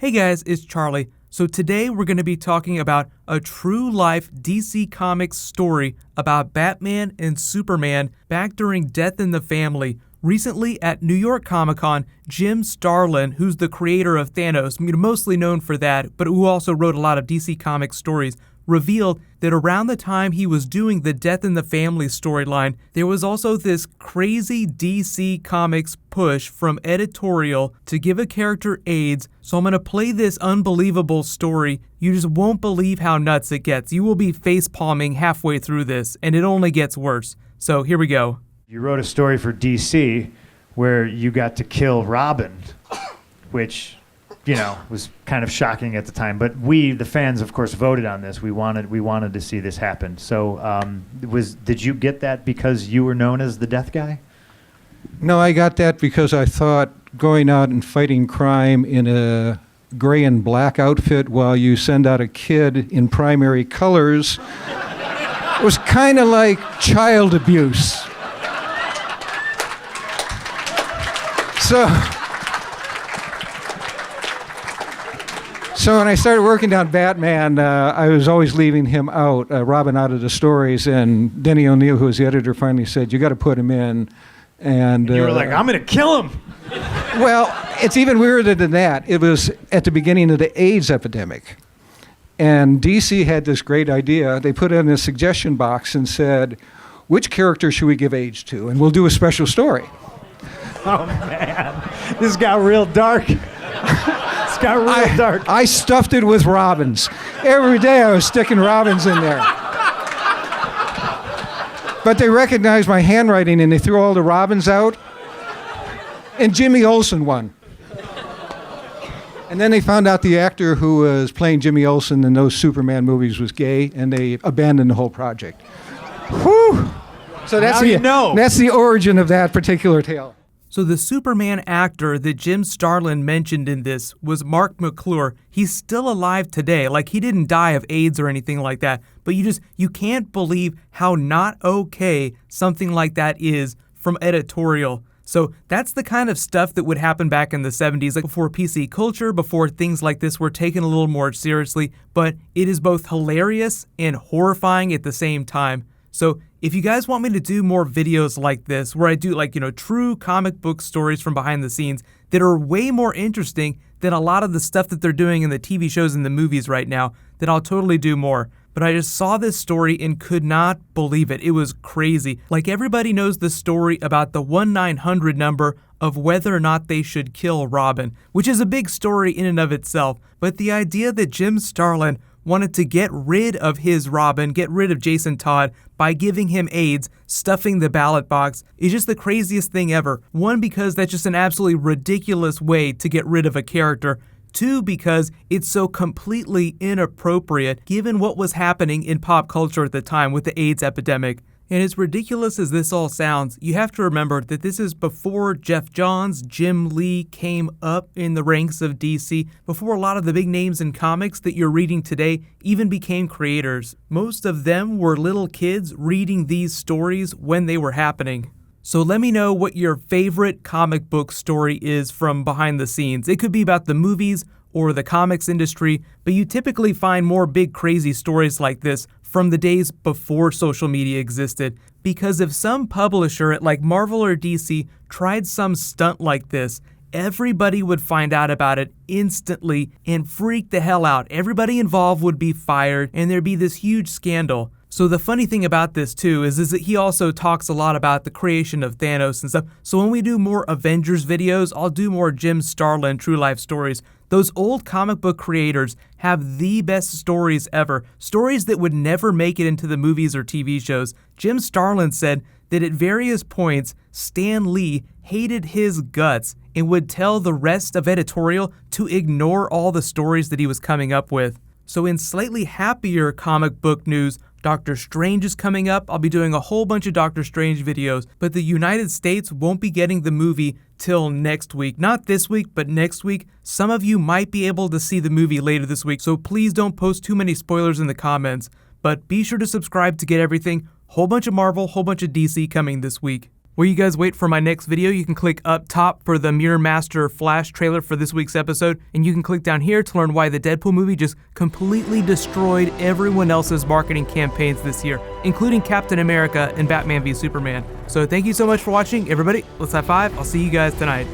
Hey guys, it's Charlie. So today we're going to be talking about a true-life DC Comics story about Batman and Superman back during Death in the Family. Recently at New York Comic-Con, Jim Starlin, who's the creator of Thanos, mostly known for that, but who also wrote a lot of DC Comics stories, revealed that around the time he was doing the Death in the Family storyline, there was also this crazy DC Comics push from editorial to give a character AIDS. So I'm going to play this unbelievable story. You just won't believe how nuts it gets. You will be face-palming halfway through this, and it only gets worse. So here we go. You wrote a story for DC where you got to kill Robin, which, you know, was kind of shocking at the time. But we, the fans, of course, voted on this. We wanted to see this happen. So did you get that because you were known as the Death Guy? No, I got that because I thought going out and fighting crime in a gray and black outfit while you send out a kid in primary colors was kind of like child abuse. So when I started working on Batman, I was always leaving him out, Robin out of the stories, and Denny O'Neil, who was the editor, finally said, "You got to put him in." And you were like, "I'm going to kill him." Well, it's even weirder than that. It was at the beginning of the AIDS epidemic, and DC had this great idea. They put in a suggestion box and said, "Which character should we give AIDS to?" And we'll do a special story. Oh man, this got real dark. Dark. I stuffed it with robins. Every day I was sticking robins in there. But they recognized my handwriting and they threw all the robins out. And Jimmy Olsen won. And then they found out the actor who was playing Jimmy Olsen in those Superman movies was gay, and they abandoned the whole project. Whew! So that's the origin of that particular tale. So the Superman actor that Jim Starlin mentioned in this was Mark McClure. He's still alive today. Like, he didn't die of AIDS or anything like that. But you can't believe how not okay something like that is from editorial. So that's the kind of stuff that would happen back in the 70s, like before PC culture, before things like this were taken a little more seriously. But it is both hilarious and horrifying at the same time. So if you guys want me to do more videos like this, where I do true comic book stories from behind the scenes that are way more interesting than a lot of the stuff that they're doing in the TV shows and the movies right now, then I'll totally do more. But I just saw this story and could not believe it. It was crazy. Like, everybody knows the story about the 1-900 number of whether or not they should kill Robin, which is a big story in and of itself. But the idea that Jim Starlin wanted to get rid of his Robin, get rid of Jason Todd by giving him AIDS, stuffing the ballot box, is just the craziest thing ever. One, because that's just an absolutely ridiculous way to get rid of a character. Two, because it's so completely inappropriate given what was happening in pop culture at the time with the AIDS epidemic. And as ridiculous as this all sounds, you have to remember that this is before Jeff Johns, Jim Lee came up in the ranks of DC, before a lot of the big names in comics that you're reading today even became creators. Most of them were little kids reading these stories when they were happening. So let me know what your favorite comic book story is from behind the scenes. It could be about the movies or the comics industry, but you typically find more big crazy stories like this from the days before social media existed. Because if some publisher at like Marvel or DC tried some stunt like this, everybody would find out about it instantly and freak the hell out. Everybody involved would be fired and there'd be this huge scandal. So the funny thing about this too is that he also talks a lot about the creation of Thanos and stuff. So when we do more Avengers videos, I'll do more Jim Starlin true life stories. Those old comic book creators have the best stories ever. Stories that would never make it into the movies or TV shows. Jim Starlin said that at various points, Stan Lee hated his guts and would tell the rest of editorial to ignore all the stories that he was coming up with. So in slightly happier comic book news, Doctor Strange is coming up. I'll be doing a whole bunch of Doctor Strange videos, but the United States won't be getting the movie till next week. Not this week, but next week. Some of you might be able to see the movie later this week, so please don't post too many spoilers in the comments. But be sure to subscribe to get everything. Whole bunch of Marvel, whole bunch of DC coming this week. While you guys wait for my next video, you can click up top for the Mirror Master Flash trailer for this week's episode, and you can click down here to learn why the Deadpool movie just completely destroyed everyone else's marketing campaigns this year, including Captain America and Batman v Superman. So thank you so much for watching, everybody. Let's high five. I'll see you guys tonight.